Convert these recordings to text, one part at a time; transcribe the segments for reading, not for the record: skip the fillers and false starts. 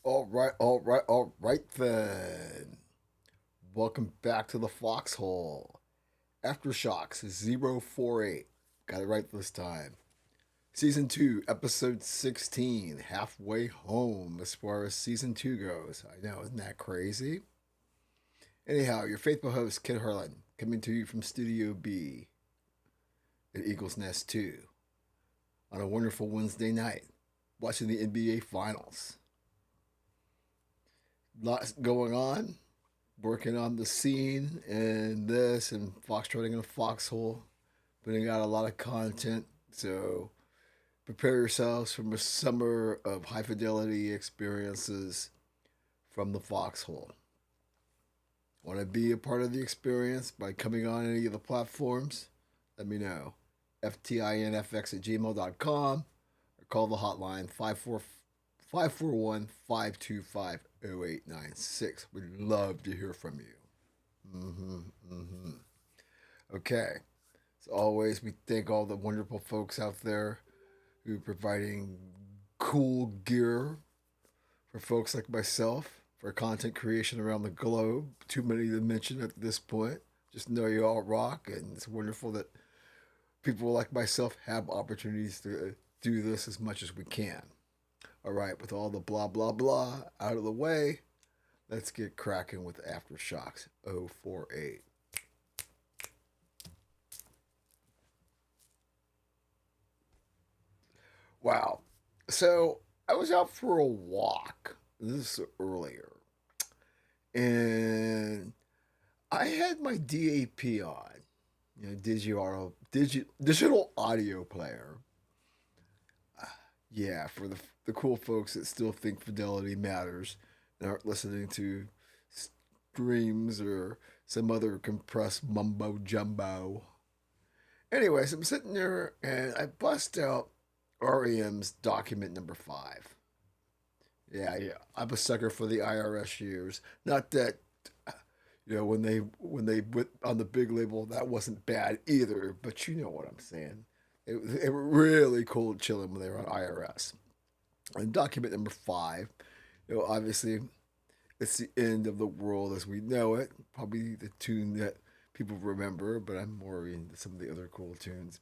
All right then. Welcome back to the Foxhole. AfterShoX 048. Got it right this time. Season 2, Episode 16. Halfway home as far as Season 2 goes. I know, isn't that crazy? Anyhow, your faithful host, Kid Harlan, coming to you from Studio B at Eagles Nest 2 on a wonderful Wednesday night, watching the NBA Finals. Lots going on, working on the scene and this and foxtrotting in a foxhole, putting out a lot of content. So prepare yourselves for a summer of high fidelity experiences from the foxhole. Want to be a part of the experience by coming on any of the platforms? Let me know. FTINFX@gmail.com or call the hotline 541 525 0896. We'd love to hear from you. Okay. As always, we thank all the wonderful folks out there who are providing cool gear for folks like myself for content creation around the globe. Too many to mention at this point. Just know you all rock, and it's wonderful that people like myself have opportunities to do this as much as we can. All right, with all the blah, blah, blah out of the way, let's get cracking with AfterShoX 048. Wow. So I was out for a walk. This is earlier. And I had my DAP on, digital audio player. Yeah, for the cool folks that still think fidelity matters and aren't listening to streams or some other compressed mumbo jumbo. Anyways, I'm sitting there and I bust out REM's document number 5. Yeah, I'm a sucker for the IRS years. Not that when they went on the big label, that wasn't bad either. But you know what I'm saying. They were really cool chilling when they were on IRS. And document number 5, obviously, it's the end of the world as we know it. Probably the tune that people remember, but I'm more into some of the other cool tunes.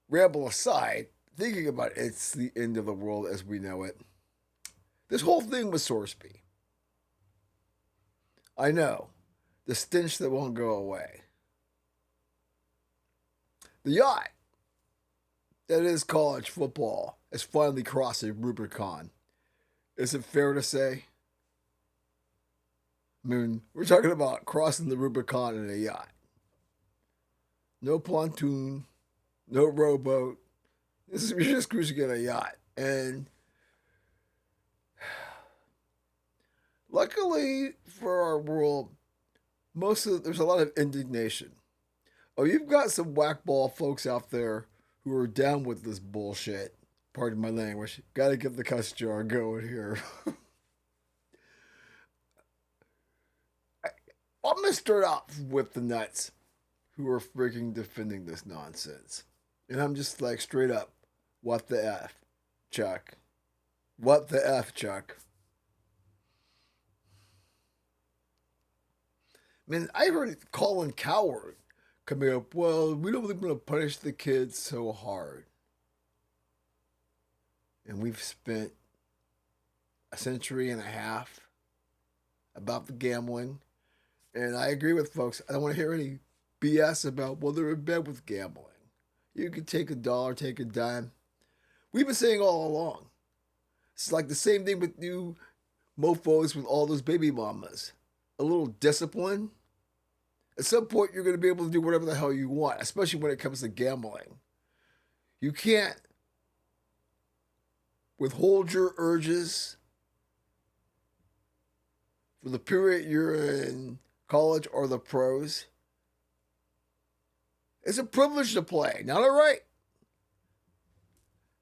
Ramble aside, thinking about it, it's the end of the world as we know it. This whole thing was Sorsby. I know. The stench that won't go away. The yacht that is college football has finally crossed a Rubicon. Is it fair to say? I mean, we're talking about crossing the Rubicon in a yacht. No pontoon, no rowboat. You're just cruising in a yacht. And luckily for our world, there's a lot of indignation. Oh, you've got some whackball folks out there who are down with this bullshit. Pardon my language. Got to get the cuss jar going here. I'm gonna start off with the nuts who are freaking defending this nonsense, and I'm just like straight up, what the f, Chuck? What the f, Chuck? I mean, I heard Colin Coward coming up. Well, we don't really want to punish the kids so hard, and we've spent a century and a half about the gambling. And I agree with folks. I don't want to hear any BS about, well, they're in bed with gambling. You can take a dollar, take a dime. We've been saying all along. It's like the same thing with you mofos with all those baby mamas. A little discipline. At some point, you're going to be able to do whatever the hell you want, especially when it comes to gambling. You can't withhold your urges for the period you're in college or the pros. It's a privilege to play, not a right.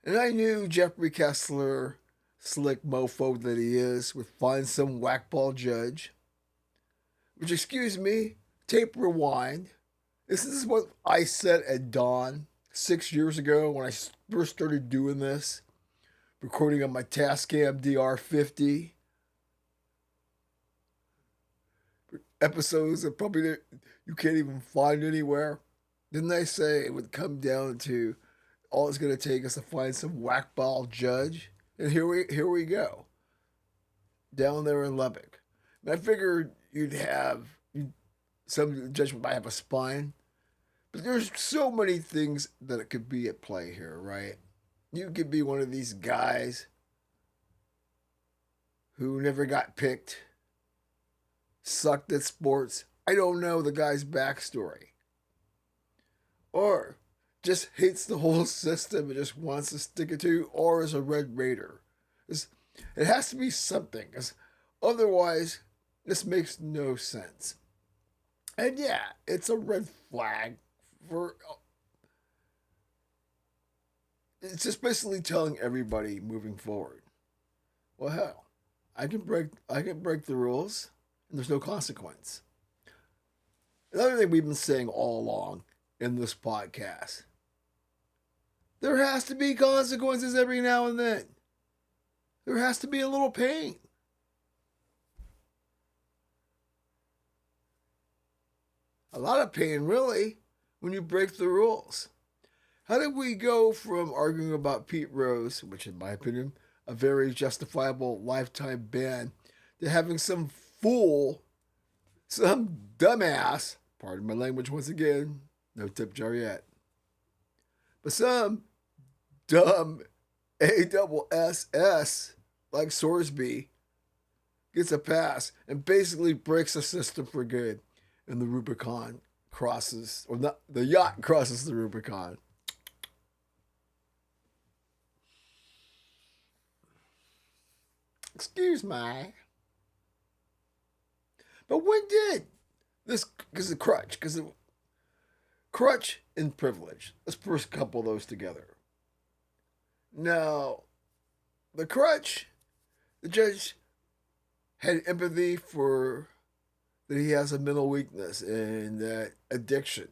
And I knew Jeffrey Kessler, slick mofo that he is, would find some whackball judge. Which, excuse me, tape rewind. This is what I said at dawn 6 years ago when I first started doing this. recording on my Tascam DR50. Episodes that probably you can't even find anywhere. Didn't I say it would come down to all it's going to take is to find some whackball judge? And here we go. Down there in Lubbock. And I figured some judgment might have a spine, but there's so many things that it could be at play here, right? You could be one of these guys who never got picked, sucked at sports. I don't know the guy's backstory. Or just hates the whole system and just wants to stick it to, or is a Red Raider. It has to be something, because otherwise, this makes no sense. And yeah, it's a red flag for. It's just basically telling everybody moving forward. Well, hell, I can break the rules, and there's no consequence. Another thing we've been saying all along in this podcast: there has to be consequences every now and then. There has to be a little pain. A lot of pain, really, when you break the rules. How did we go from arguing about Pete Rose, which in my opinion, a very justifiable lifetime ban, to having some fool, some dumbass, pardon my language once again, no tip jar yet, but some dumb ASS like Sorsby gets a pass and basically breaks the system for good, and the Rubicon crosses, or not, the yacht crosses the Rubicon. Excuse me. But when did this, because the crutch and privilege, let's first couple those together. Now, the crutch, the judge had empathy for that he has a mental weakness and that addiction,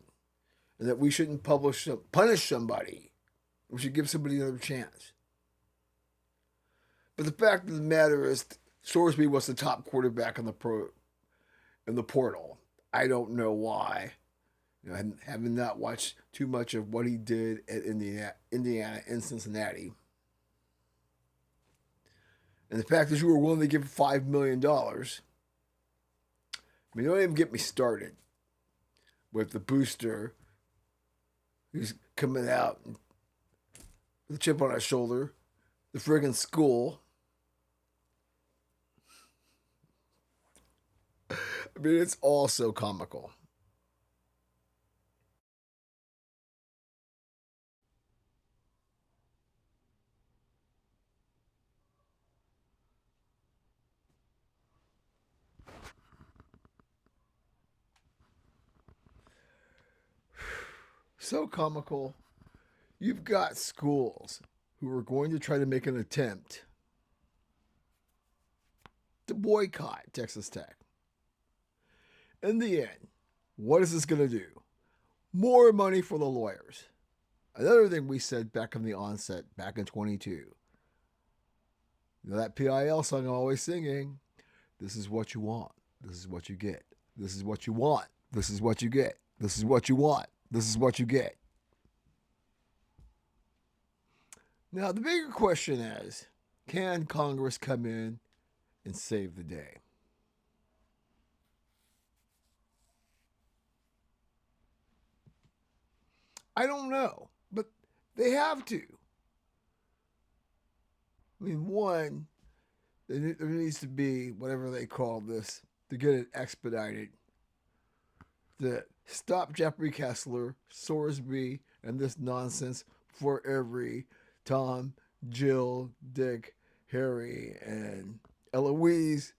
and that we shouldn't punish somebody. We should give somebody another chance. But the fact of the matter is, Sorsby was the top quarterback in the portal. I don't know why. Having not watched too much of what he did at Indiana and Cincinnati. And the fact that you were willing to give $5 million. I mean, don't even get me started with the booster who's coming out with a chip on his shoulder, the friggin' school. I mean, it's all so comical. So comical. You've got schools who are going to try to make an attempt to boycott Texas Tech. In the end, what is this going to do? More money for the lawyers. Another thing we said back in the onset, back in 22. You know that PIL song I'm always singing? This is what you want. This is what you get. This is what you want. This is what you get. This is what you want. This is what you get. Now, the bigger question is, can Congress come in and save the day? I don't know, but they have to. I mean, one, there needs to be whatever they call this to get it expedited. To stop Jeffrey Kessler, Sorsby, and this nonsense for every Tom, Jill, Dick, Harry, and Eloise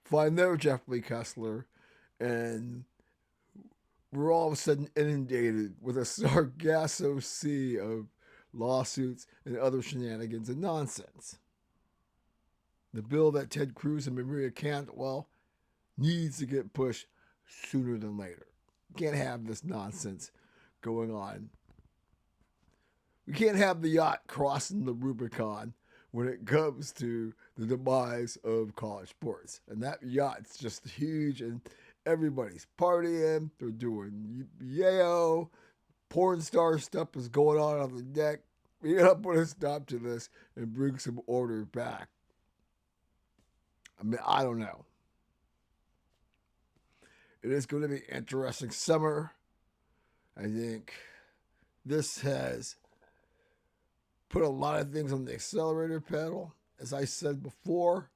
find their Jeffrey Kessler, and we're all of a sudden inundated with a sargasso sea of lawsuits and other shenanigans and nonsense. The bill that Ted Cruz and Maria Cantwell needs to get pushed sooner than later. You can't have this nonsense going on We can't have the yacht crossing the Rubicon when it comes to the demise of college sports. And that yacht's just huge, and everybody's partying. They're doing yayo. Porn star stuff is going on the deck. We gotta put a stop to this and bring some order back. I mean, I don't know. It is going to be an interesting summer. I think this has put a lot of things on the accelerator pedal. As I said before,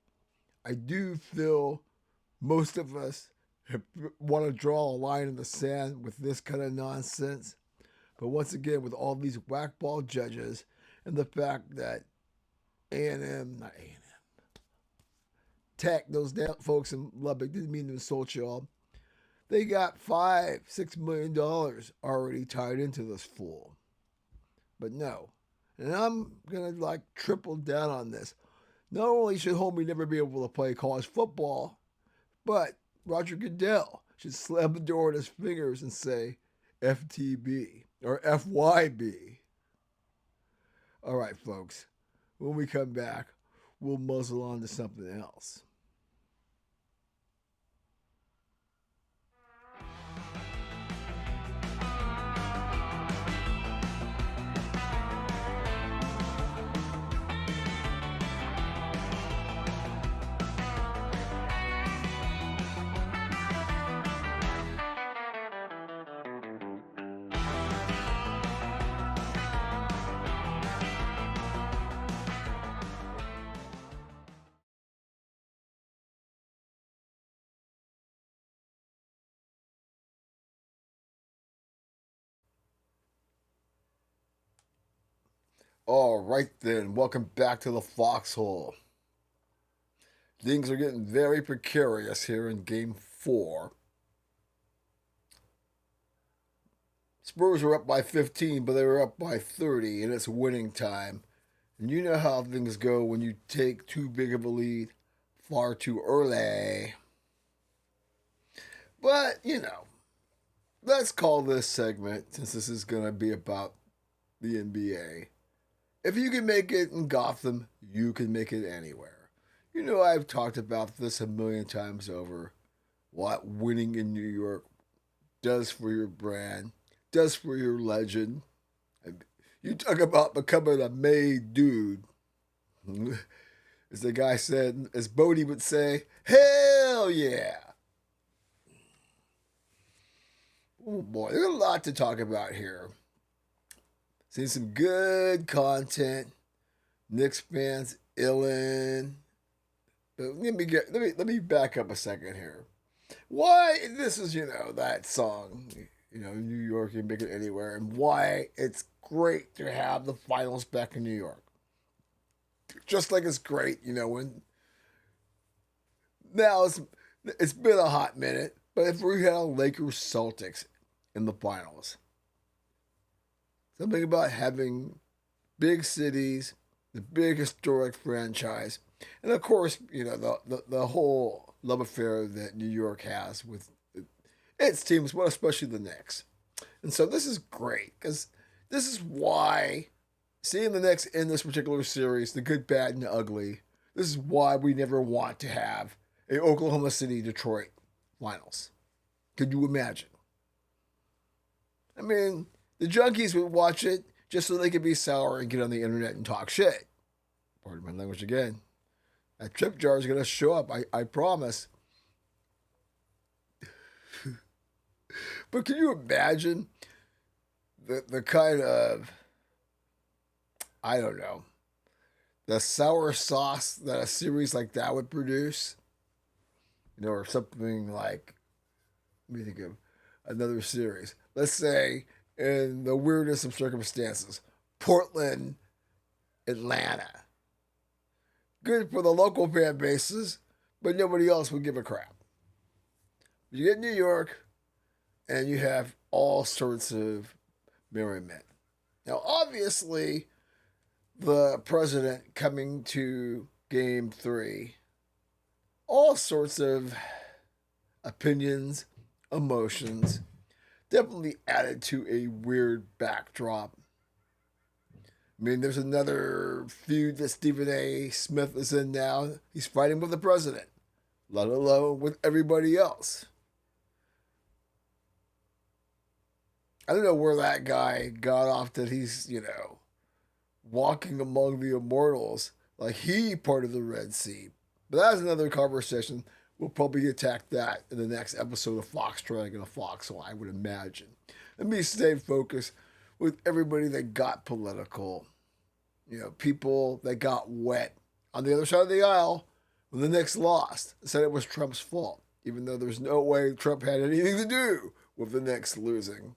I do feel most of us want to draw a line in the sand with this kind of nonsense. But once again, with all these whackball judges and the fact that not A&M, Tech, those damn folks in Lubbock, didn't mean to insult y'all. They got $5-6 million already tied into this fool. But no. And I'm going to triple down on this. Not only should Homie never be able to play college football, but Roger Goodell should slam the door with his fingers and say FTB or FYB. All right, folks. When we come back, we'll muzzle on to something else. All right, then. Welcome back to the Foxhole. Things are getting very precarious here in Game 4. Spurs were up by 15, but they were up by 30, and it's winning time. And you know how things go when you take too big of a lead far too early. But, let's call this segment, since this is going to be about the NBA. If you can make it in Gotham, you can make it anywhere. I've talked about this a million times over. What winning in New York does for your brand, does for your legend. You talk about becoming a made dude. As the guy said, as Bodie would say, hell yeah. Oh boy, there's a lot to talk about here. Seen some good content. Knicks fans illin'. But let me back up a second here. Why this is that song, New York, you can make it anywhere, and why it's great to have the finals back in New York. Just like it's great, when now it's been a hot minute, but if we had a Lakers Celtics in the finals, something about having big cities, the big historic franchise, and of course, the whole love affair that New York has with its teams, well, especially the Knicks. And so this is great because this is why seeing the Knicks in this particular series, the good, bad, and the ugly, this is why we never want to have a Oklahoma City Detroit finals. Could you imagine? I mean, the junkies would watch it just so they could be sour and get on the internet and talk shit. Pardon my language again. That trip jar is going to show up, I promise. But can you imagine the kind of, I don't know, the sour sauce that a series like that would produce? Or something like, let me think of another series. Let's say, in the weirdest of circumstances, Portland, Atlanta. Good for the local fan bases, but nobody else would give a crap. You get New York, and you have all sorts of merriment. Now, obviously, the president coming to Game 3, all sorts of opinions, emotions, definitely added to a weird backdrop. I mean, there's another feud that Stephen A. Smith is in now. He's fighting with the president, let alone with everybody else. I don't know where that guy got off that he's, walking among the immortals like he part of the Red Sea. But that's another conversation. We'll probably attack that in the next episode of Fox Dragon or Foxhole, I would imagine. Let me stay focused with everybody that got political. People that got wet on the other side of the aisle when the Knicks lost. Said it was Trump's fault, even though there's no way Trump had anything to do with the Knicks losing.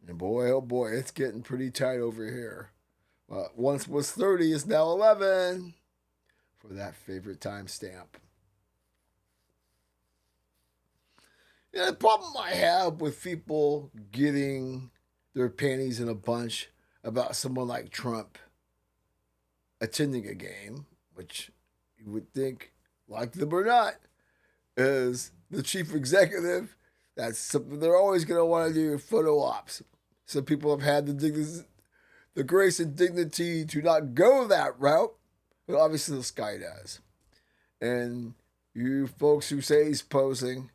And boy, oh boy, it's getting pretty tight over here. Once was 30, is now 11 for that favorite timestamp. The problem I have with people getting their panties in a bunch about someone like Trump attending a game, which you would think, like them or not, is the chief executive. That's something they're always going to want to do, photo ops. Some people have had the grace and dignity to not go that route, but obviously this guy does. And you folks who say he's posing,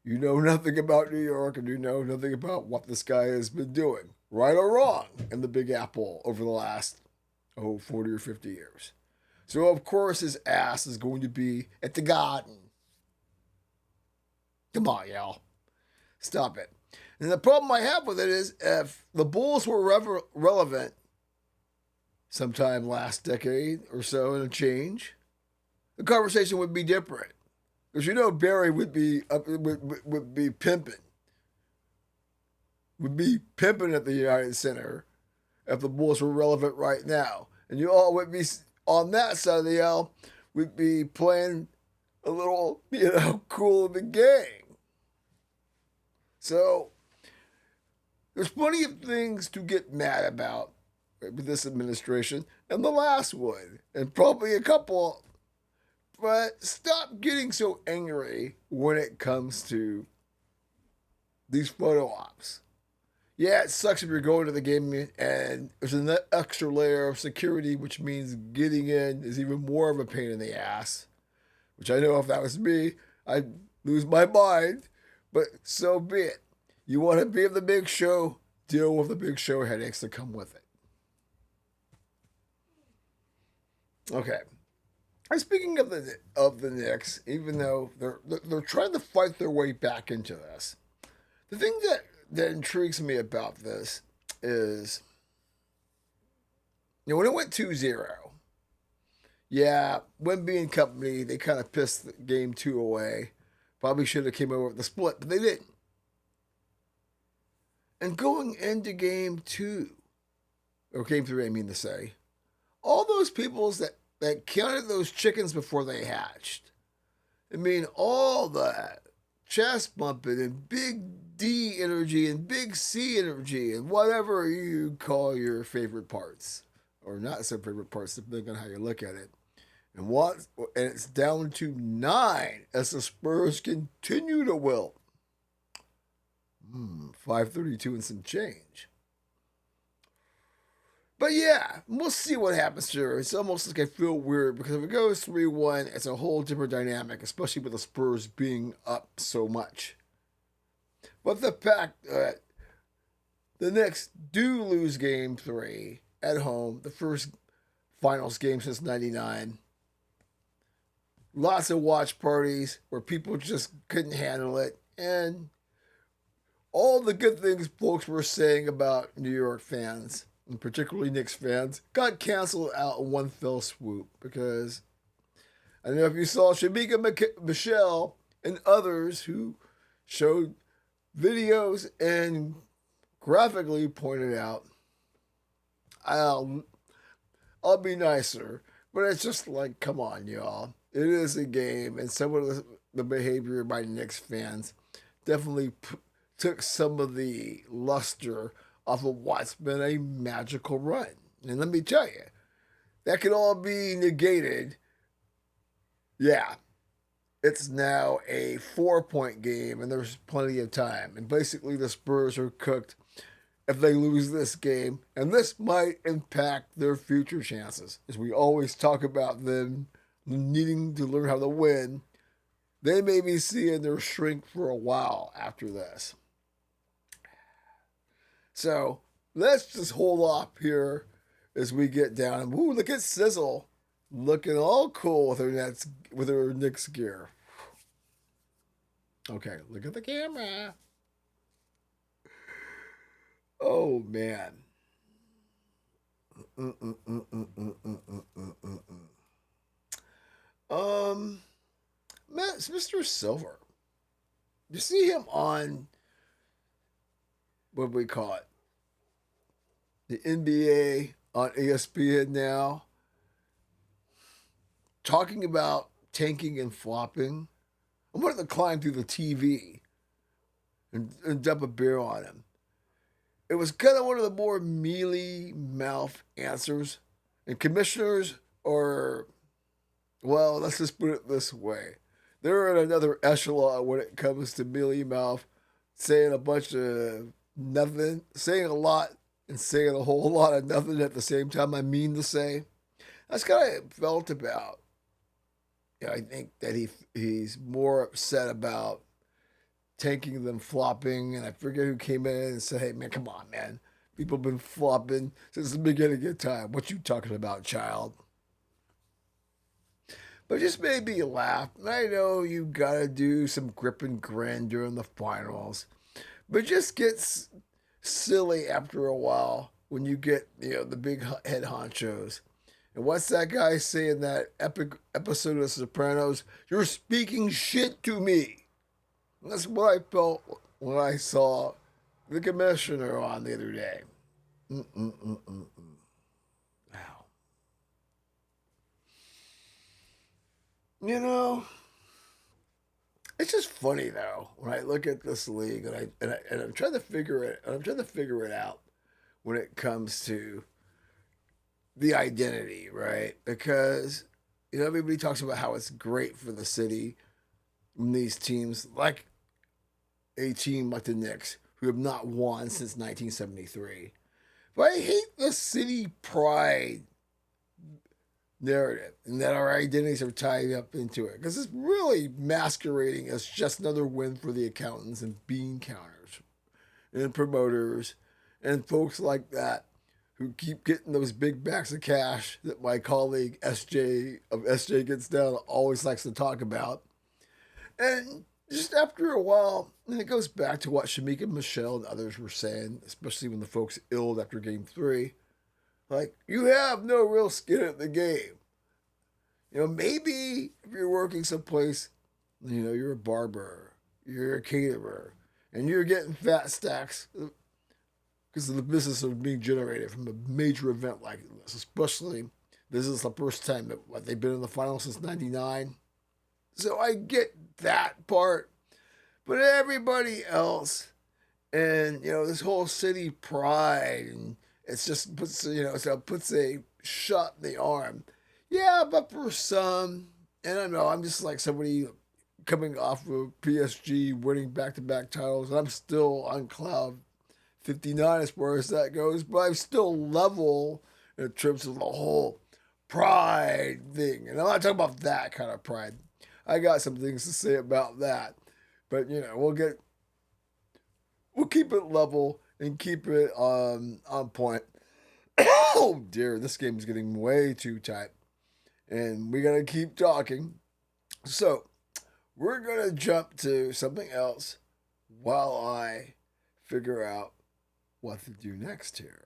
you know nothing about New York and you know nothing about what this guy has been doing, right or wrong, in the Big Apple over the last, 40 or 50 years. So, of course, his ass is going to be at the Garden. Come on, y'all. Stop it. And the problem I have with it is if the Bulls were relevant sometime last decade or so and a change, the conversation would be different. Because Barry would be pimping. Would be pimping at the United Center if the Bulls were relevant right now. And you all would be on that side of the aisle would be playing a little, cool in the gang. So there's plenty of things to get mad about with this administration and the last one, and probably a couple. But stop getting so angry when it comes to these photo ops. Yeah, it sucks if you're going to the game and there's an extra layer of security, which means getting in is even more of a pain in the ass. Which I know if that was me, I'd lose my mind. But so be it. You want to be at the big show, deal with the big show headaches that come with it. Okay. And speaking of the Knicks, even though they're trying to fight their way back into this, the thing that intrigues me about this is, when it went 2-0, yeah, Wemby and company, they kind of pissed game 2 away. Probably should have came over with the split, but they didn't. And going into game 2, or game 3, I mean to say, all those people that counted those chickens before they hatched. I mean, all the chest bumping and big D energy and big C energy and whatever you call your favorite parts, or not so favorite parts, depending on how you look at it. And it's down to 9 as the Spurs continue to wilt. 532 and some change. But yeah, we'll see what happens here. It's almost like I feel weird because if it goes 3-1, it's a whole different dynamic, especially with the Spurs being up so much. But the fact that the Knicks do lose game 3 at home, the first finals game since 99. Lots of watch parties where people just couldn't handle it. And all the good things folks were saying about New York fans, and particularly Knicks fans, got canceled out in one fell swoop because I don't know if you saw Shamika Michelle and others who showed videos and graphically pointed out, I'll be nicer, but it's just like, come on, y'all. It is a game, and some of the behavior by Knicks fans definitely took some of the luster off of what's been a magical run. And let me tell you, that could all be negated. Yeah, it's now a 4-point game, and there's plenty of time. And basically, the Spurs are cooked if they lose this game, and this might impact their future chances. As we always talk about them needing to learn how to win, they may be seeing their shrink for a while after this. So let's just hold off here as we get down. Ooh, look at Sizzle looking all cool with her Knicks gear. Okay, look at the camera. Oh man. It's Mr. Silver. You see him on what do we call it? The NBA on ESPN now, talking about tanking and flopping. I wanted to climb through the TV and dump a beer on him. It was kind of one of the more mealy mouth answers. And commissioners are, well, let's just put it this way. They're in another echelon when it comes to mealy mouth, saying a bunch of nothing, saying a lot and saying a whole lot of nothing at the same time. I mean to say. That's kind of how I felt about. I think that he's more upset about tanking than flopping. And I forget who came in and said, hey, man, come on, man. People have been flopping since the beginning of time. What you talking about, child? But it just made me laugh. And I know you got to do some grip and grin during the finals. But it just gets silly after a while when you get, the big head honchos. And what's that guy say in that epic episode of Sopranos? You're speaking shit to me. And that's what I felt when I saw the commissioner on the other day. Wow. It's just funny though when I look at this league and I'm trying to figure it out when it comes to the identity, right? Because everybody talks about how it's great for the city when these teams like a team like the Knicks who have not won since 1973. But I hate the city pride narrative and that our identities are tied up into it because it's really masquerading as just another win for the accountants and bean counters and promoters and folks like that who keep getting those big backs of cash that my colleague SJ gets down always likes to talk about. And just after a while, and it goes back to what Shamika, Michelle, and others were saying, especially when the folks illed after Game 3. Like, you have no real skin in the game. Maybe if you're working someplace, you're a barber, you're a caterer, and you're getting fat stacks because of the business of being generated from a major event like this. Especially, this is the first time that they've been in the finals since '99. So I get that part. But everybody else, and, this whole city pride, and it's just puts a shot in the arm. Yeah, but for some, and I know I'm just like somebody coming off of PSG winning back-to-back titles, and I'm still on cloud 59 as far as that goes, but I'm still level in terms of the whole pride thing. And I'm not talking about that kind of pride. I got some things to say about that. But, we'll keep it level and keep it on point. Oh, dear, this game is getting way too tight. And we got to keep talking. So, we're going to jump to something else while I figure out what to do next here.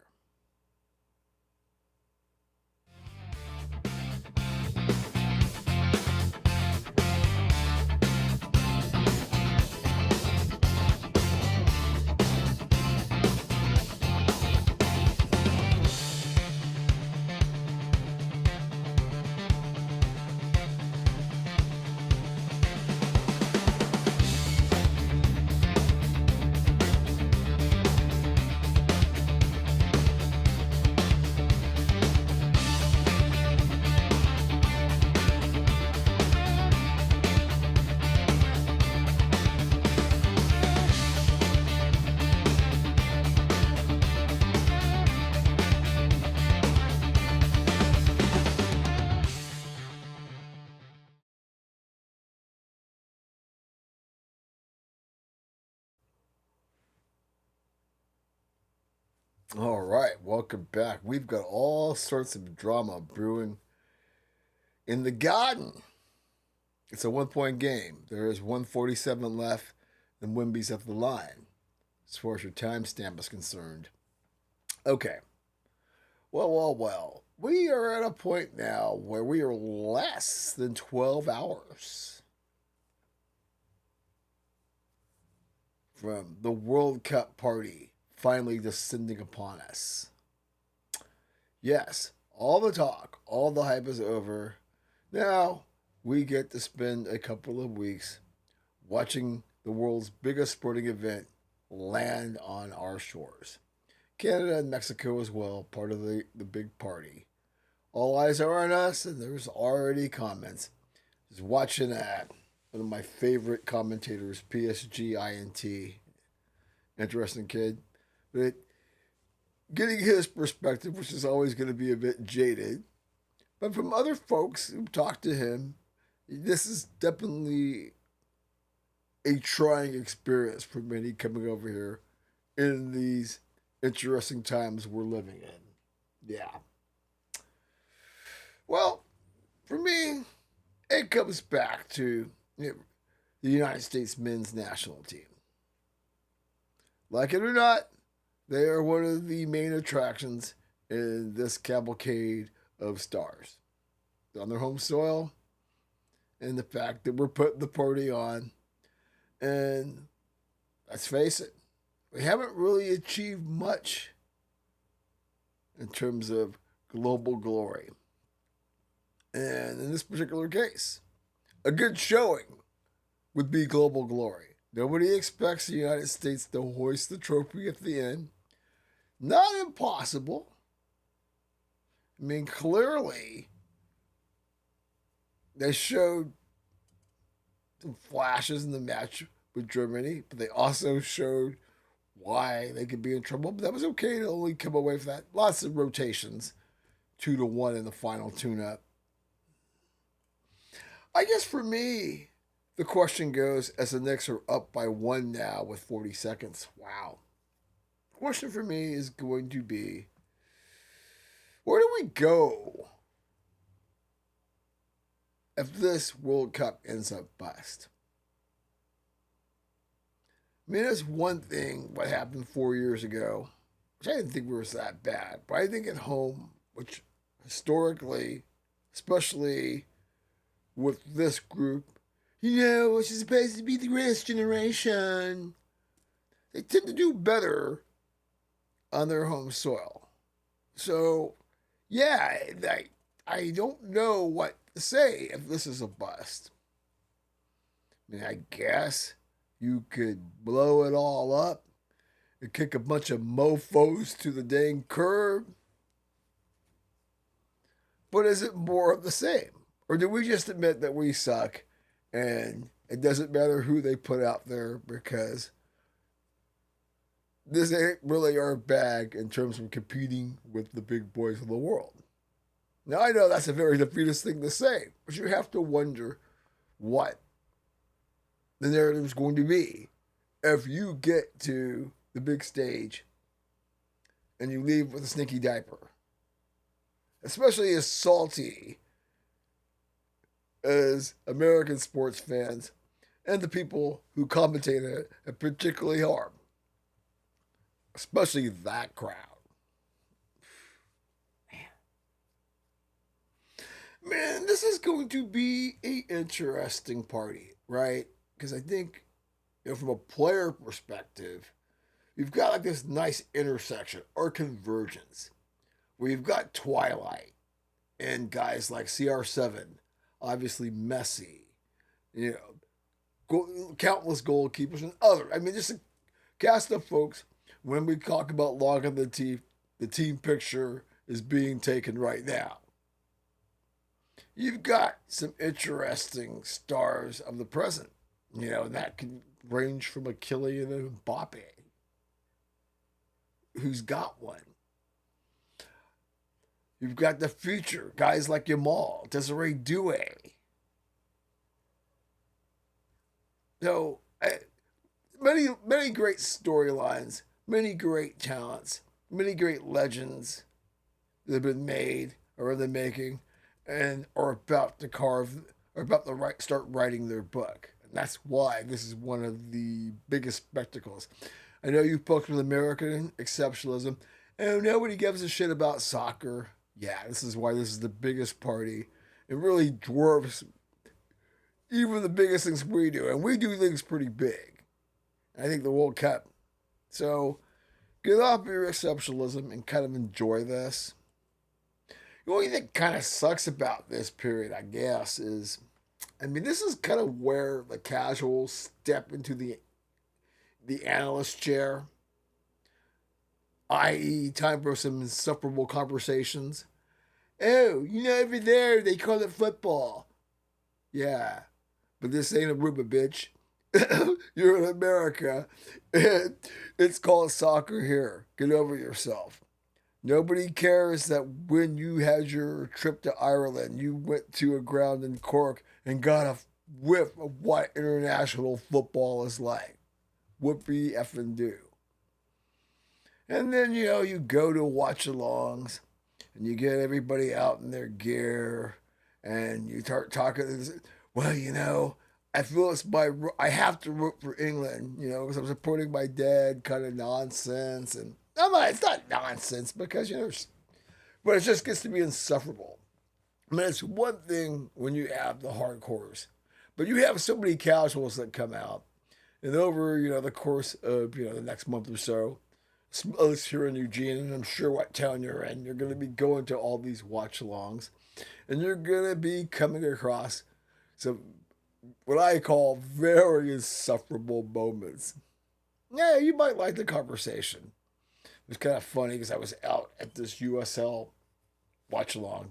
All right, welcome back. We've got all sorts of drama brewing in the Garden. It's a 1 point game. There is 147 left, and Wimby's at the line, as far as your timestamp is concerned. Okay, well. We are at a point now where we are less than 12 hours from the World Cup party finally descending upon us. Yes, all the talk, all the hype is over. Now we get to spend a couple of weeks watching the world's biggest sporting event land on our shores. Canada and Mexico as well, part of the big party. All eyes are on us, and there's already comments. Just watching that. One of my favorite commentators, PSGINT. Interesting kid. But getting his perspective, which is always going to be a bit jaded, but from other folks who talked to him, this is definitely a trying experience for many coming over here in these interesting times we're living in. Yeah. Well, for me, it comes back to the United States men's national team. Like it or not, they are one of the main attractions in this cavalcade of stars. On their home soil, and the fact that we're putting the party on. And let's face it, we haven't really achieved much in terms of global glory. And in this particular case, a good showing would be global glory. Nobody expects the United States to hoist the trophy at the end. Not impossible. I mean, clearly, they showed some flashes in the match with Germany, but they also showed why they could be in trouble. But that was okay to only come away from that. Lots of rotations, 2-1 in the final tune-up. I guess for me, the question goes, as the Knicks are up by 1 now with 40 seconds. Wow. The question for me is going to be, where do we go if this World Cup ends up bust? I mean, it's one thing what happened 4 years ago, which I didn't think was that bad. But I think at home, which historically, especially with this group, which is supposed to be the greatest generation, they tend to do better on their home soil. So, yeah, I don't know what to say if this is a bust. I mean, I guess you could blow it all up and kick a bunch of mofos to the dang curb. But is it more of the same? Or do we just admit that we suck and it doesn't matter who they put out there because this ain't really our bag in terms of competing with the big boys of the world? Now, I know that's a very defeatist thing to say, but you have to wonder what the narrative is going to be if you get to the big stage and you leave with a sneaky diaper. Especially as salty as American sports fans and the people who commentate it are particularly hard. Especially that crowd. Man, this is going to be an interesting party, right? Because I think, from a player perspective, you've got like this nice intersection or convergence where you've got Twilight and guys like CR7, obviously Messi, countless goalkeepers and other. I mean, just a cast of folks. When we talk about logging the team picture is being taken right now. You've got some interesting stars of the present, and that can range from a Kylian and Mbappe, who's got one. You've got the future, guys like Yamal, Desiree Doué. So, many great storylines, many great talents. many great legends that have been made or in the making and are about to start writing their book. And that's why this is one of the biggest spectacles. I know you folks with American exceptionalism, and nobody gives a shit about soccer. Yeah, this is why this is the biggest party. It really dwarfs even the biggest things we do, and we do things pretty big. I think the World Cup. So get off your exceptionalism and kind of enjoy this. The only thing that kind of sucks about this period, I guess, is I mean, this is kind of where the casuals step into the analyst chair, i.e., time for some insufferable conversations. Oh, over there they call it football. Yeah, but this ain't Aruba, bitch. You're in America. And it's called soccer here. Get over yourself. Nobody cares that when you had your trip to Ireland, you went to a ground in Cork and got a whiff of what international football is like. Whoopie effing do. And then, you go to watch alongs and you get everybody out in their gear and you start talking. Well, I feel I have to root for England, because I'm supporting my dad kind of nonsense. And it's not nonsense because, but it just gets to be insufferable. I mean, it's one thing when you have the hardcores, but you have so many casuals that come out. And over, the course of, the next month or so, at least here in Eugene, and I'm sure what town you're in, you're going to be going to all these watch-alongs. And you're going to be coming across some, what I call very insufferable moments. Yeah, you might like the conversation. It was kind of funny because I was out at this USL watch-along,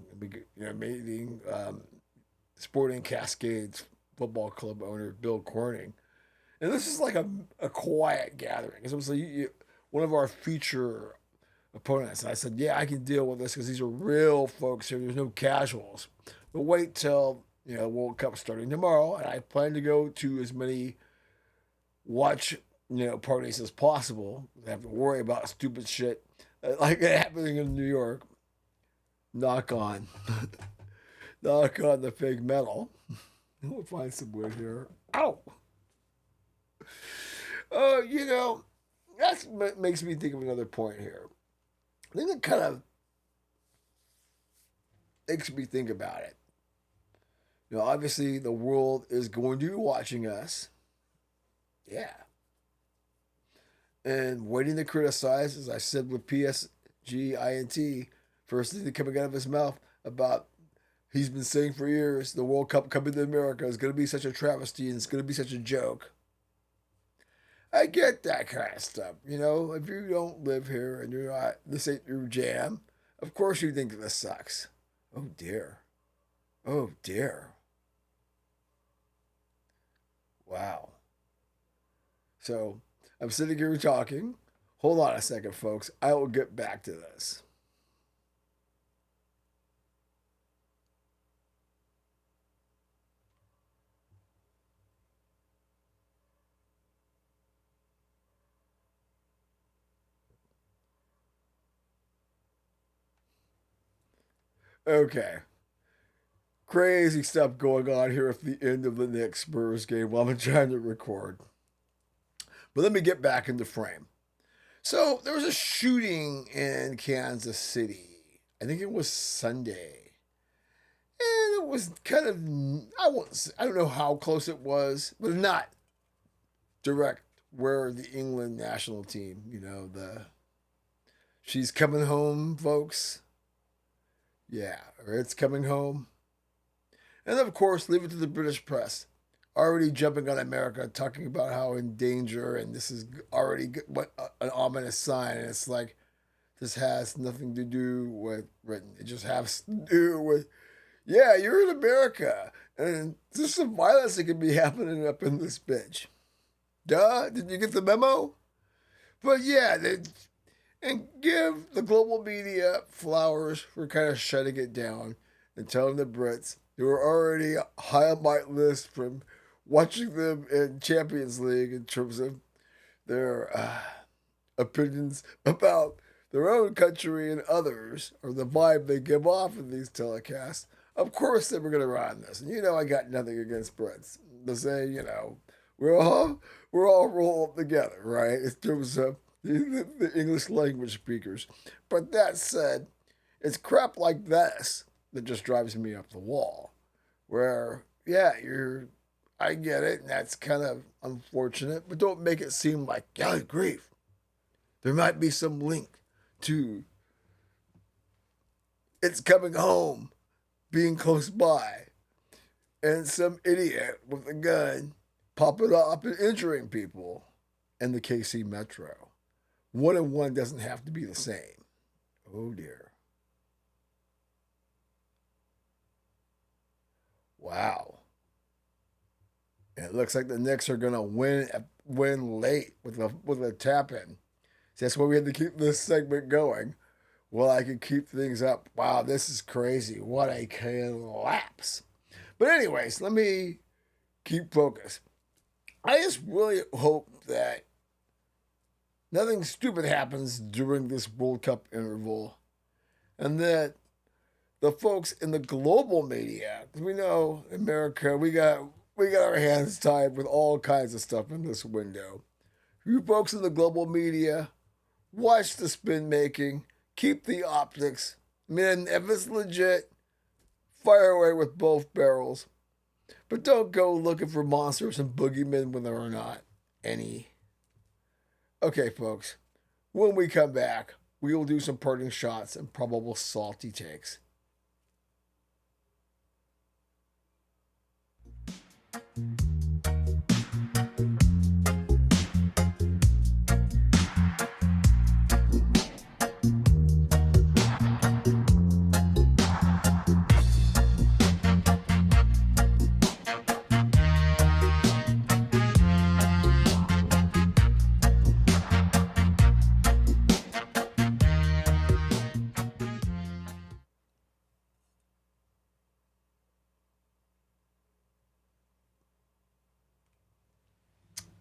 meeting Sporting Cascades football club owner Bill Corning. And this is like a quiet gathering. It was like one of our feature opponents. And I said, yeah, I can deal with this because these are real folks here. There's no casuals. But wait till, World Cup starting tomorrow. And I plan to go to as many watch, parties as possible. I have to worry about stupid shit like happening in New York. Knock on. Knock on the fake metal. We'll find some wood here. Ow! That makes me think of another point here. I think that kind of makes me think about it. Obviously the world is going to be watching us. Yeah. And waiting to criticize, as I said with PSGINT, first thing coming out of his mouth about he's been saying for years the World Cup coming to America is going to be such a travesty and it's going to be such a joke. I get that kind of stuff. If you don't live here and you're not, this ain't your jam, of course you think this sucks. Oh dear. Oh dear. Wow. So I'm sitting here talking. Hold on a second, folks. I will get back to this. Okay. Crazy stuff going on here at the end of the Knicks-Spurs game while I'm trying to record. But let me get back into frame. So there was a shooting in Kansas City. I think it was Sunday. And it was kind of, I don't know how close it was, but not direct where the England national team, she's coming home, folks. Yeah, or it's coming home. And of course, leave it to the British press. Already jumping on America, talking about how in danger, and this is already an ominous sign. And it's like, this has nothing to do with Britain. It just has to do with, yeah, you're in America. And there's some violence that could be happening up in this bitch. Duh, did you get the memo? But yeah, and give the global media flowers for kind of shutting it down and telling the Brits they were already high on my list from watching them in Champions League in terms of their opinions about their own country and others, or the vibe they give off in these telecasts, of course they were going to run this. And I got nothing against Brits. To say, we're all rolled up together, right? In terms of the English language speakers. But that said, it's crap like this that just drives me up the wall. Where, yeah, I get it, and that's kind of unfortunate, but don't make it seem like, golly grief, there might be some link to It's Coming Home being close by and some idiot with a gun popping up and injuring people in the KC Metro. 1 and 1 doesn't have to be the same. Oh dear. Wow. And it looks like the Knicks are gonna win late with a tap in. That's why we had to keep this segment going. Well, I could keep things up. Wow, this is crazy. What a collapse. But anyways, let me keep focused. I just really hope that nothing stupid happens during this World Cup interval, and that the folks in the global media, because we know America, we got our hands tied with all kinds of stuff in this window. You folks in the global media, watch the spin making, keep the optics. Man, if it's legit, fire away with both barrels. But don't go looking for monsters and boogeymen when there are not any. Okay, folks, when we come back, we will do some parting shots and probable salty takes.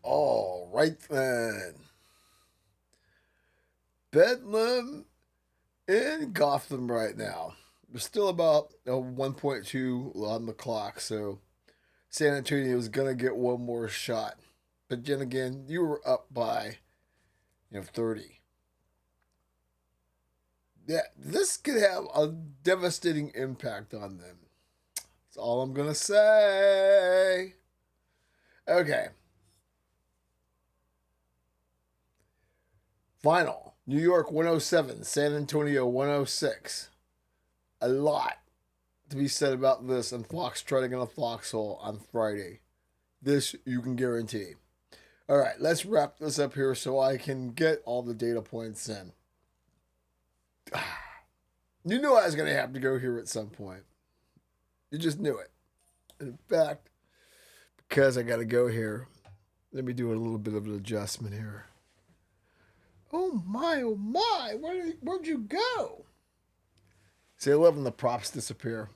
All right then. Bedlam in Gotham right now. We're still about 1.2 on the clock, so San Antonio is going to get one more shot. But then again, you were up by 30. Yeah, this could have a devastating impact on them. That's all I'm going to say. Okay. Final. New York 107, San Antonio 106. A lot to be said about this and Fox trading in a Foxhole on Friday. This you can guarantee. All right, let's wrap this up here so I can get all the data points in. You knew I was going to have to go here at some point. You just knew it. In fact, because I got to go here, let me do a little bit of an adjustment here. Oh my, oh my, where'd you go? See, I love when the props disappear.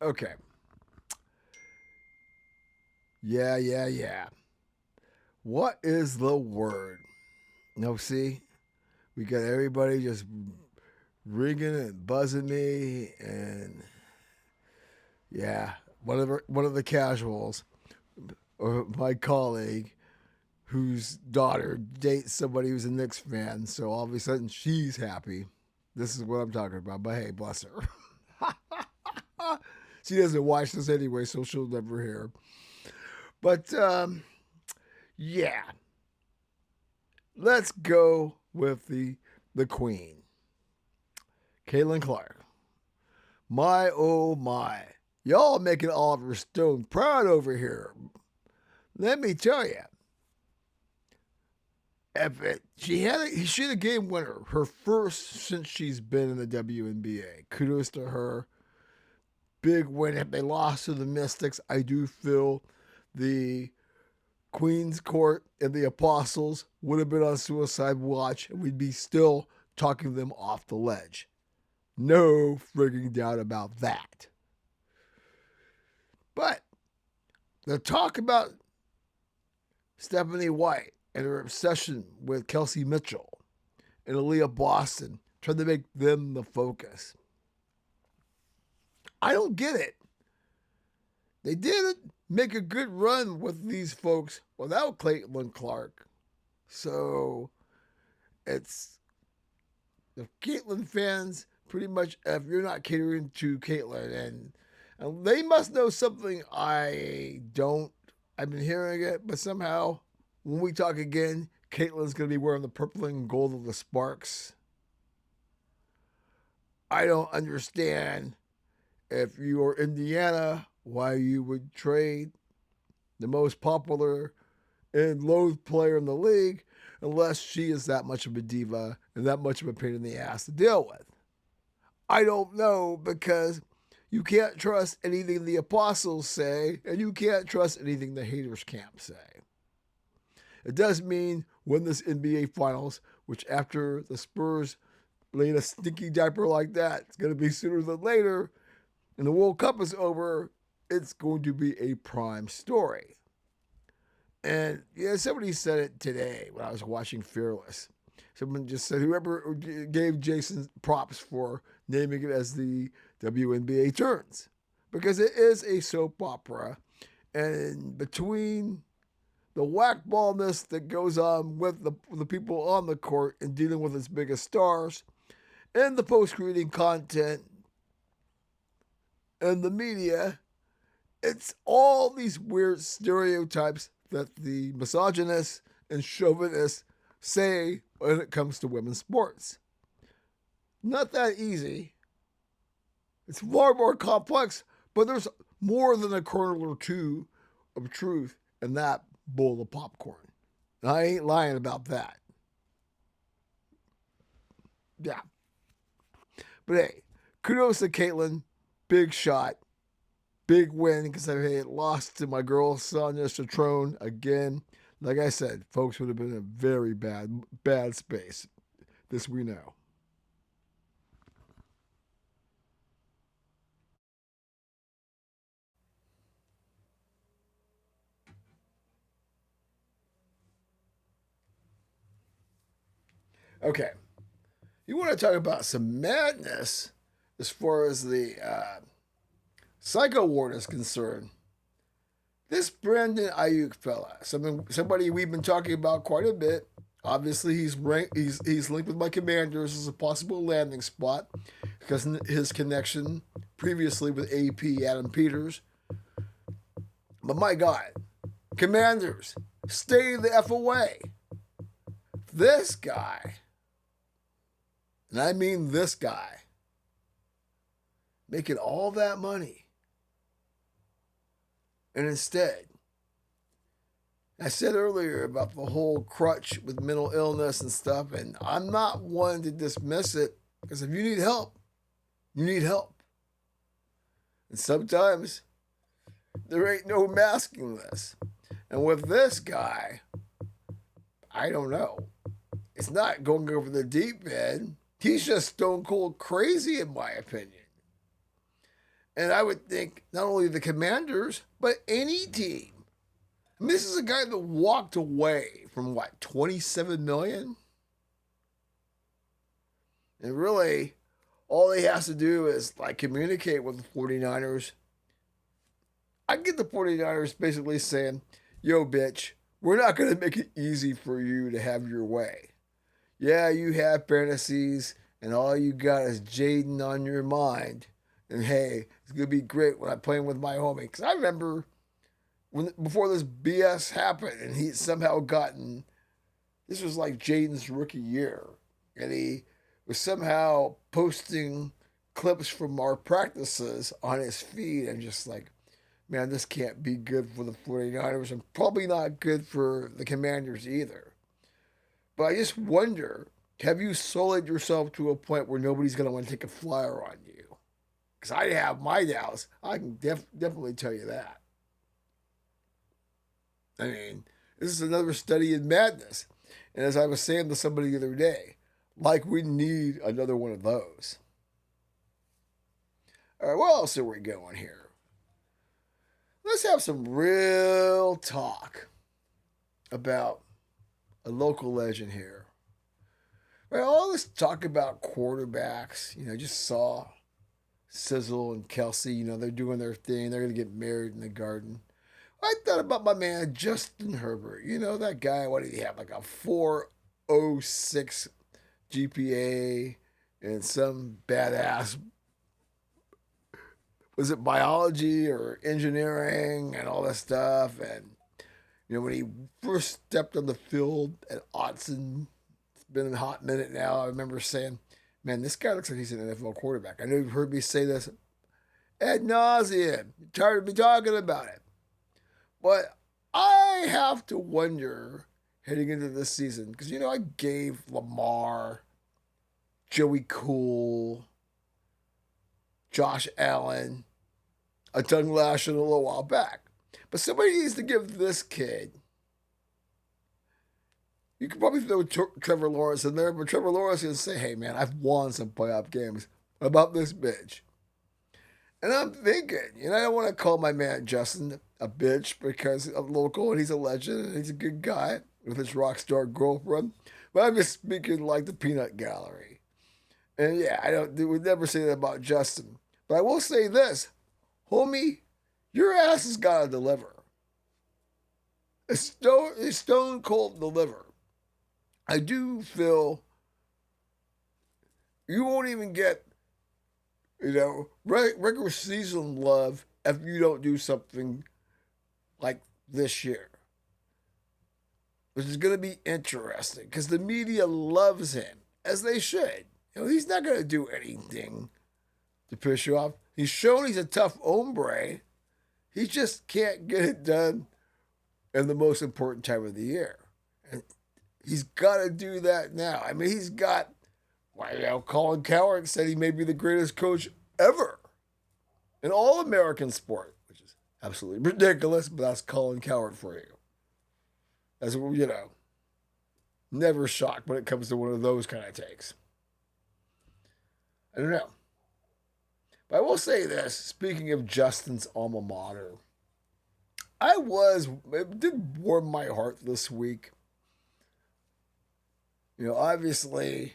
Okay. Yeah. What is the word? No, see, we got everybody just ringing and buzzing me, and yeah, one of the casuals, or my colleague, whose daughter dates somebody who's a Knicks fan, so all of a sudden she's happy. This is what I'm talking about. But hey, bless her. She doesn't watch this anyway, so she'll never hear. But yeah, let's go with the Queen, Caitlin Clark. My oh my, y'all making Oliver Stone proud over here. Let me tell you, she had a game winner, her first since she's been in the WNBA. Kudos to her. Big win. If they lost to the Mystics, I do feel the Queen's Court and the Apostles would have been on suicide watch, and we'd be still talking them off the ledge. No frigging doubt about that. But the talk about Stephanie White and her obsession with Kelsey Mitchell and Aaliyah Boston, trying to make them the focus. I don't get it. They did make a good run with these folks without Caitlin Clark. So it's the Caitlin fans pretty much, if you're not catering to Caitlin, and they must know something I don't. I've been hearing it, but somehow when we talk again, Caitlin's going to be wearing the purple and gold of the Sparks. I don't understand if you are Indiana, why you would trade the most popular and loathed player in the league unless she is that much of a diva and that much of a pain in the ass to deal with. I don't know, because you can't trust anything the apostles say, and you can't trust anything the haters camp say. It does mean win this NBA Finals, which after the Spurs laid a stinky diaper like that, it's going to be sooner than later, and the World Cup is over, it's going to be a prime story. And yeah, somebody said it today when I was watching Fearless. Someone just said whoever gave Jason props for naming it as the WNBA turns, because it is a soap opera, and between the whackballness that goes on with the people on the court and dealing with its biggest stars, and the post-creating content and the media, it's all these weird stereotypes that the misogynists and chauvinists say when it comes to women's sports. Not that easy. It's far more complex, but there's more than a kernel or two of truth in that bowl of popcorn. And I ain't lying about that. Yeah. But hey, kudos to Caitlin. Big shot. Big win, because I had lost to my girl Sonia Chatrone again. Like I said, folks would have been in a very bad space. This we know. Okay. You want to talk about some madness as far as the Psycho Ward is concerned. This Brandon Ayuk fella, somebody we've been talking about quite a bit. Obviously, he's linked with my Commanders as a possible landing spot because of his connection previously with AP Adam Peters. But my God, Commanders, stay the F away. This guy, and I mean this guy, making all that money. And instead, I said earlier about the whole crutch with mental illness and stuff, and I'm not one to dismiss it, because if you need help, you need help. And sometimes there ain't no masking this. And with this guy, I don't know. It's not going over the deep end. He's just stone cold crazy, in my opinion. And I would think not only the Commanders, but any team. I mean, this is a guy that walked away from, what, $27 million? And really, all he has to do is, like, communicate with the 49ers. I get the 49ers basically saying, yo, bitch, we're not going to make it easy for you to have your way. Yeah, you have fantasies, and all you got is Jaden on your mind. And hey, it's going to be great when I'm playing with my homie. Because I remember before this BS happened, and he somehow gotten, this was like Jaden's rookie year. And he was somehow posting clips from our practices on his feed. And just like, man, this can't be good for the 49ers. And probably not good for the Commanders either. But I just wonder, have you sullied yourself to a point where nobody's going to want to take a flyer on you? Because I have my doubts. I can definitely tell you that. I mean, this is another study in madness. And as I was saying to somebody the other day, Like we need another one of those. All right, what else are we going here? Let's have some real talk about a local legend here. Right, all this talk about quarterbacks, just saw Sizzle and Kelsey, they're doing their thing. They're going to get married in the garden. I thought about my man, Justin Herbert. That guy, what did he have? Like a 4.06 GPA and some badass, was it biology or engineering and all that stuff? And, when he first stepped on the field at Autzen, it's been a hot minute now. I remember saying, man, this guy looks like he's an NFL quarterback. I know you've heard me say this ad nauseum. You're tired of me talking about it. But I have to wonder heading into this season, because, I gave Lamar, Joey Cool, Josh Allen a tongue lashing a little while back. But somebody needs to give this kid. You could probably throw Trevor Lawrence in there, but Trevor Lawrence is going to say, hey, man, I've won some playoff games. What about this bitch? And I'm thinking, I don't want to call my man Justin a bitch because I'm local and he's a legend and he's a good guy with his rock star girlfriend. But I'm just speaking like the peanut gallery. And yeah, would never say that about Justin. But I will say this, homie, your ass has got to deliver. It's stone cold deliver. I do feel you won't even get, regular season love if you don't do something like this year. Which is going to be interesting because the media loves him, as they should. He's not going to do anything to piss you off. He's shown he's a tough hombre. He just can't get it done in the most important time of the year. And he's got to do that now. I mean, he's got, Colin Cowherd said he may be the greatest coach ever in all American sport, which is absolutely ridiculous, but that's Colin Cowherd for you. That's, never shocked when it comes to one of those kind of takes. I don't know. But I will say this, speaking of Justin's alma mater, it did warm my heart this week. Obviously,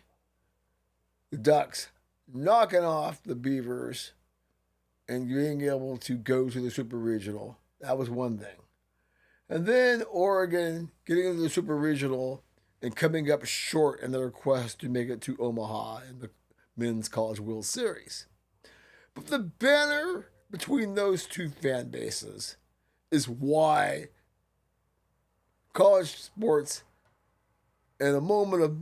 the Ducks knocking off the Beavers and being able to go to the Super Regional. That was one thing. And then Oregon getting into the Super Regional and coming up short in their quest to make it to Omaha in the Men's College World Series. But the banner between those two fan bases is why college sports, in a moment of,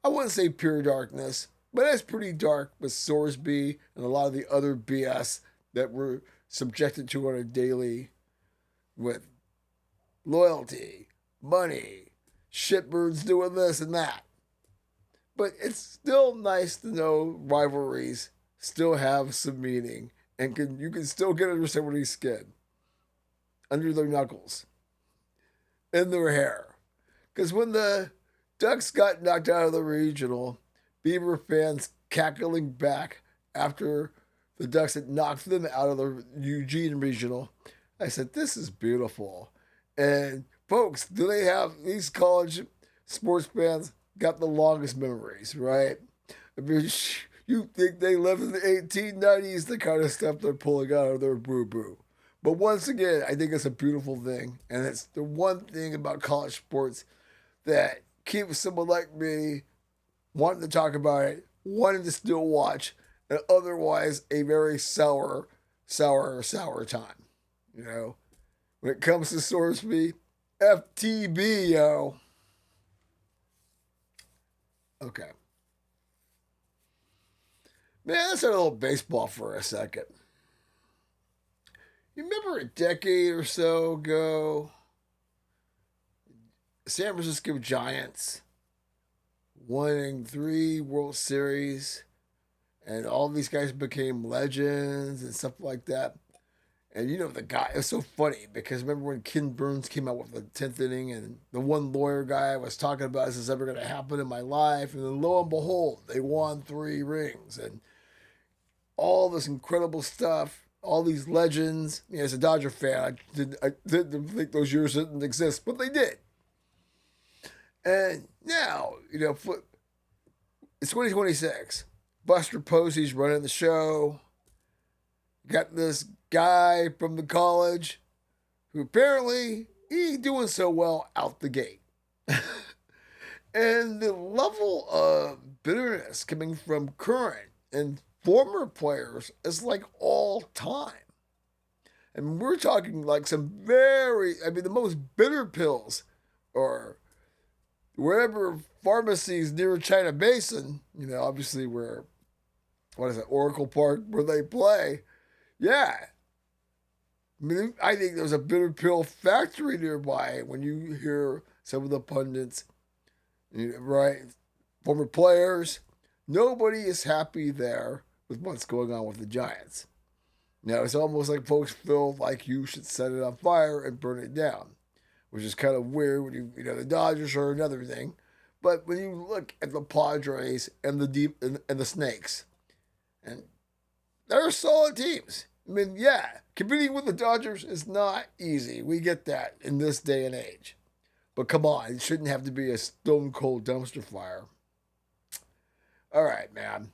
I wouldn't say pure darkness, but it's pretty dark with Sorsby and a lot of the other BS that we're subjected to on a daily, with loyalty, money, shitbirds doing this and that. But it's still nice to know rivalries still have some meaning and you can still get under somebody's skin, under their knuckles, in their hair. Because when the Ducks got knocked out of the regional, Beaver fans cackling back after the Ducks had knocked them out of the Eugene regional, I said, this is beautiful. And folks, do they have, these college sports fans got the longest memories, right? I mean, you think they live in the 1890s, the kind of stuff they're pulling out of their boo-boo. But once again, I think it's a beautiful thing. And it's the one thing about college sports that keeps someone like me wanting to talk about it, wanting to still watch, and otherwise a very sour time. When it comes to Sorsby, FTB, yo. Okay. Man, let's have a little baseball for a second. You remember a decade or so ago, San Francisco Giants winning 3 World Series, and all these guys became legends and stuff like that. And you know, the guy, it was so funny because remember when Ken Burns came out with the 10th inning and the one lawyer guy was talking about, is this ever going to happen in my life? And then lo and behold, they won 3 rings and all this incredible stuff, all these legends. You know, as a Dodger fan, I didn't think those years didn't exist, but they did. And now, you know, it's 2026. Buster Posey's running the show. Got this guy from the college who apparently he ain't doing so well out the gate. And the level of bitterness coming from current and former players is like all time. And we're talking like some the most bitter pills or wherever pharmacies near China Basin, you know, obviously where, what is it, Oracle Park, where they play. Yeah. I think there's a bitter pill factory nearby when you hear some of the pundits, right? Former players. Nobody is happy there with what's going on with the Giants. Now, it's almost like folks feel like you should set it on fire and burn it down, which is kind of weird when you know, the Dodgers are another thing. But when you look at the Padres and the Snakes, and they're solid teams. I mean, yeah, competing with the Dodgers is not easy. We get that in this day and age. But come on, it shouldn't have to be a stone cold dumpster fire. All right, man.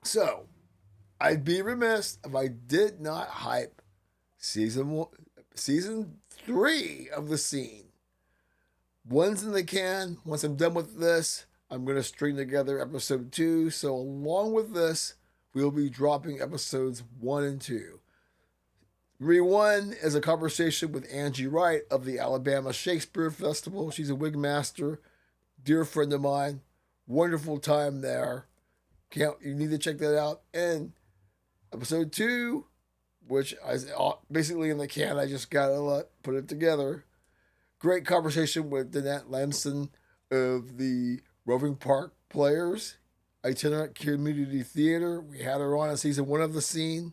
So, I'd be remiss if I did not hype season 3 of The Scene. One's in the can. Once I'm done with this, I'm going to string together episode 2. So, along with this, we'll be dropping episodes 1 and 2. 3-1 is a conversation with Angie Wright of the Alabama Shakespeare Festival. She's a wig master, dear friend of mine. Wonderful time there. You need to check that out. And episode 2, which is basically in the can, I just gotta put it together. Great conversation with Danette Lamson of the Roving Park Players, itinerant community theater. We had her on in season 1 of The Scene.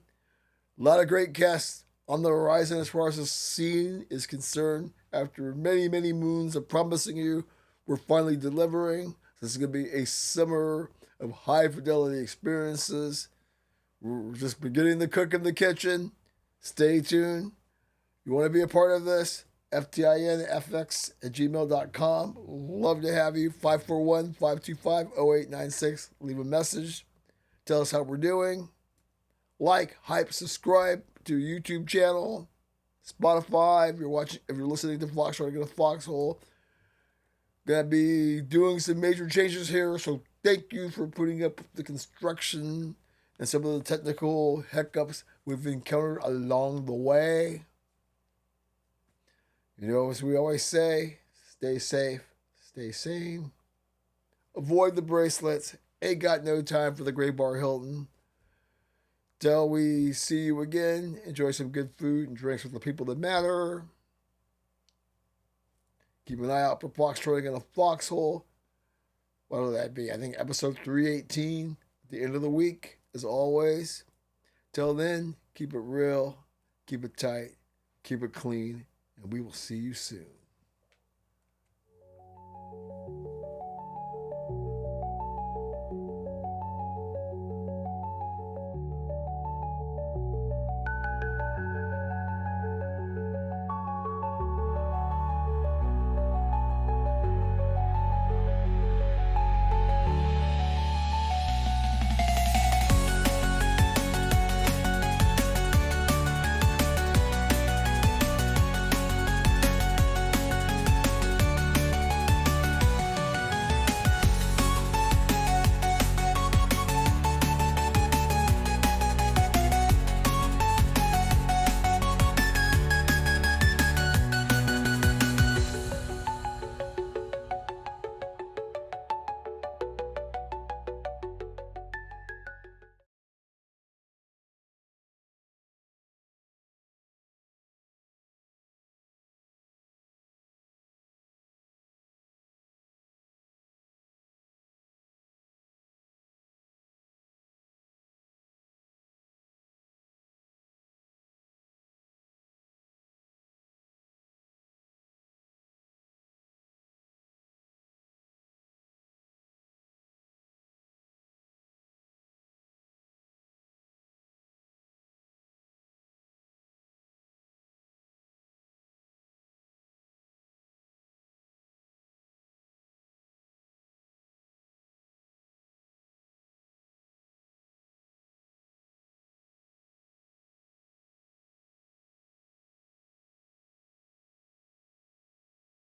A lot of great guests on the horizon as far as The Scene is concerned. After many, many moons of promising you, we're finally delivering. This is going to be a summer of high fidelity experiences. We're just beginning to cook in the kitchen. Stay tuned. You want to be a part of this? FTINFX@gmail.com. Love to have you. 541-525-0896. Leave a message. Tell us how we're doing. Like, hype, subscribe to YouTube channel, Spotify. If you're listening to Foxhole, go to Foxhole. Gonna be doing some major changes here, so thank you for putting up with the construction and some of the technical hiccups we've encountered along the way. You know, as we always say, stay safe, stay sane, avoid the bracelets. Ain't got no time for the Gray Bar Hilton. Till we see you again, enjoy some good food and drinks with the people that matter. Keep an eye out for Fox trolling in a foxhole. What will that be? I think episode 318 at the end of the week, as always. Till then, keep it real, keep it tight, keep it clean, and we will see you soon.